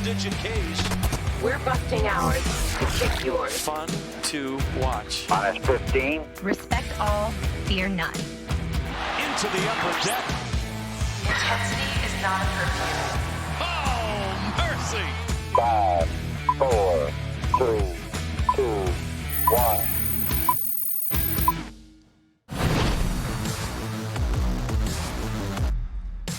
double-digit Ks. We're busting ours to kick yours. Fun to watch. Minus 15. Respect all, fear none. Into the upper deck. Intensity is not a curfew. Oh, mercy! 5, 4, 3, 2, 1.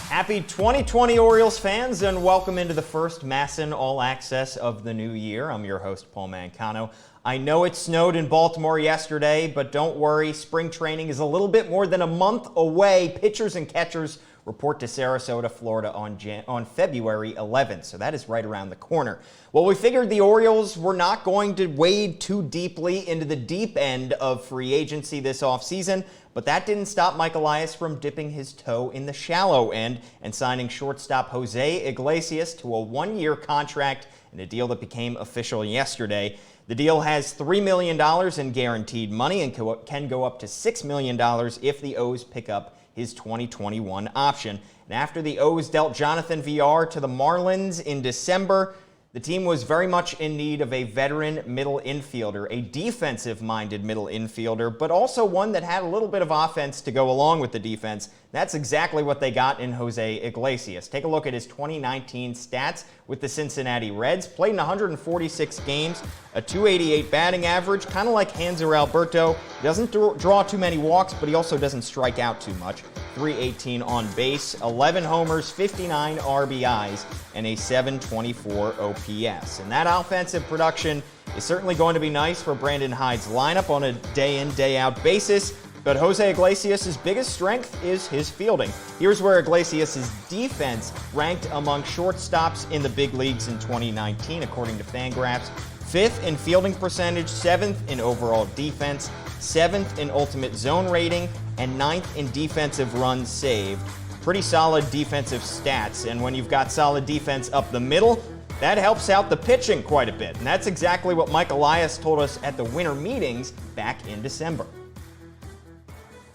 Happy 2020 Orioles fans, and welcome into the first MASN All Access of the new year. I'm your host, Paul Mancano. I know it snowed in Baltimore yesterday, but don't worry, spring training is a little bit more than a month away. Pitchers and catchers report to Sarasota, Florida on February 11th, so that is right around the corner. Well, we figured the Orioles were not going to wade too deeply into the deep end of free agency this offseason, but that didn't stop Mike Elias from dipping his toe in the shallow end and signing shortstop José Iglesias to a one-year contract in a deal that became official yesterday. The deal has $3 million in guaranteed money and can go up to $6 million if the O's pick up his 2021 option. And after the O's dealt Jonathan Villar to the Marlins in December, the team was very much in need of a veteran middle infielder, a defensive-minded middle infielder, but also one that had a little bit of offense to go along with the defense. That's exactly what they got in José Iglesias. Take a look at his 2019 stats with the Cincinnati Reds. Played in 146 games, a .288 batting average, kind of like Hanser Alberto. Doesn't draw too many walks, but he also doesn't strike out too much. .318 on base, 11 homers, 59 RBIs, and a .724 OPS. And that offensive production is certainly going to be nice for Brandon Hyde's lineup on a day-in, day-out basis. But José Iglesias' biggest strength is his fielding. Here's where Iglesias' defense ranked among shortstops in the big leagues in 2019, according to Fangraphs. 5th in fielding percentage, 7th in overall defense, 7th in ultimate zone rating, and 9th in defensive runs saved. Pretty solid defensive stats, and when you've got solid defense up the middle, that helps out the pitching quite a bit. And that's exactly what Mike Elias told us at the winter meetings back in December.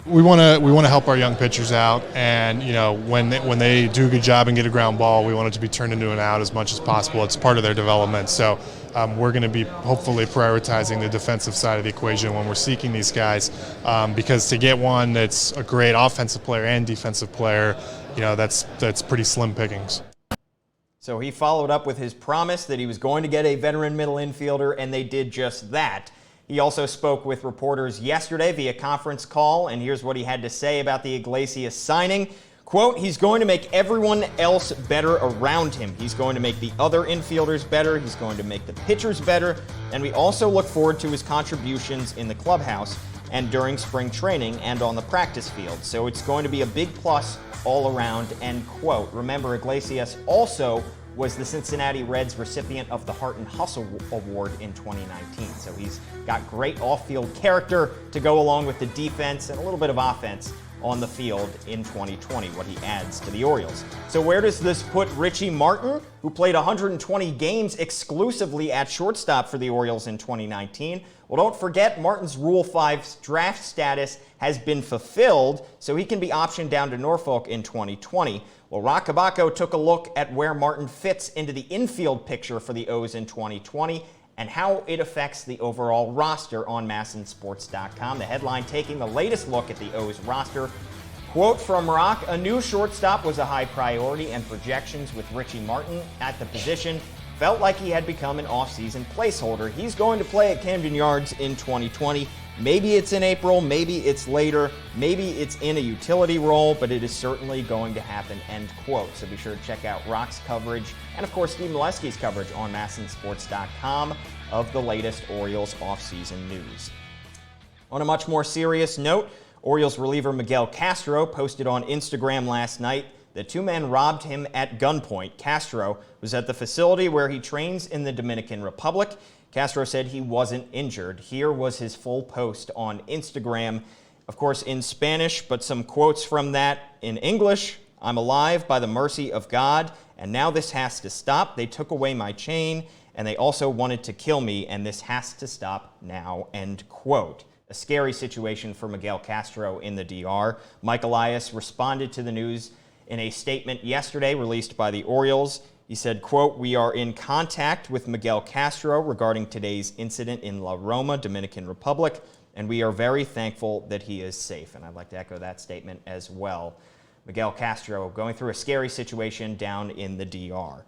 We want to help our young pitchers out, and when they do a good job and get a ground ball, we want it to be turned into an out as much as possible. It's part of their development. So we're going to be hopefully prioritizing the defensive side of the equation when we're seeking these guys, because to get one that's a great offensive player and defensive player, that's pretty slim pickings. So he followed up with his promise that he was going to get a veteran middle infielder, and they did just that. He also spoke with reporters yesterday via conference call, and here's what he had to say about the Iglesias signing. Quote, he's going to make everyone else better around him. He's going to make the other infielders better. He's going to make the pitchers better. And we also look forward to his contributions in the clubhouse and during spring training and on the practice field. So it's going to be a big plus all around, end quote. Remember, Iglesias also was the Cincinnati Reds recipient of the Heart and Hustle Award in 2019. So he's got great off-field character to go along with the defense and a little bit of offense on the field in 2020, what he adds to the Orioles. So where does this put Richie Martin, who played 120 games exclusively at shortstop for the Orioles in 2019? Well, don't forget, Martin's Rule 5 draft status has been fulfilled, so he can be optioned down to Norfolk in 2020. Well, Rock Cabaco took a look at where Martin fits into the infield picture for the O's in 2020 and how it affects the overall roster on MASNsports.com. The headline taking the latest look at the O's roster. Quote from Rock, a new shortstop was a high priority, and projections with Richie Martin at the position felt like he had become an off-season placeholder. He's going to play at Camden Yards in 2020. Maybe it's in April, maybe it's later, maybe it's in a utility role, but it is certainly going to happen, end quote. So be sure to check out Rock's coverage and, of course, Steve Molesky's coverage on MASNsports.com of the latest Orioles offseason news. On a much more serious note, Orioles reliever Miguel Castro posted on Instagram last night that two men robbed him at gunpoint. Castro was at the facility where he trains in the Dominican Republic. Castro said he wasn't injured. Here was his full post on Instagram, of course in Spanish, but some quotes from that in English. I'm alive by the mercy of God, and now this has to stop. They took away my chain, and they also wanted to kill me, and this has to stop now, end quote. A scary situation for Miguel Castro in the DR. Mike Elias responded to the news in a statement yesterday released by the Orioles. He said, quote, "We are in contact with Miguel Castro regarding today's incident in La Roma, Dominican Republic, and we are very thankful that he is safe." And I'd like to echo that statement as well. Miguel Castro going through a scary situation down in the DR.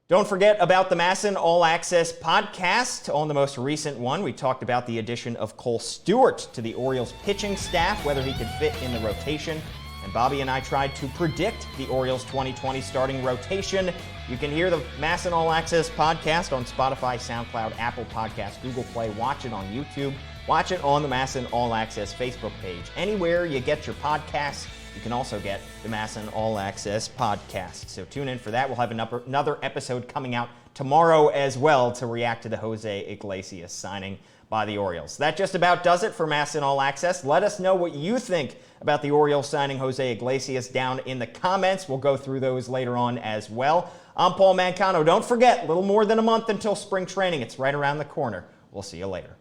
Don't forget about the MASN All Access podcast. On the most recent one, we talked about the addition of Cole Stewart to the Orioles pitching staff, whether he could fit in the rotation. And Bobby and I tried to predict the Orioles 2020 starting rotation. You can hear the MASN All Access podcast on Spotify, SoundCloud, Apple Podcasts, Google Play. Watch it on YouTube. Watch it on the MASN All Access Facebook page. Anywhere you get your podcasts, you can also get the MASN All Access podcast. So tune in for that. We'll have another episode coming out tomorrow as well to react to the José Iglesias signing by the Orioles. That just about does it for MASN All Access. Let us know what you think about the Orioles signing José Iglesias down in the comments. We'll go through those later on as well. I'm Paul Mancano. Don't forget, a little more than a month until spring training. It's right around the corner. We'll see you later.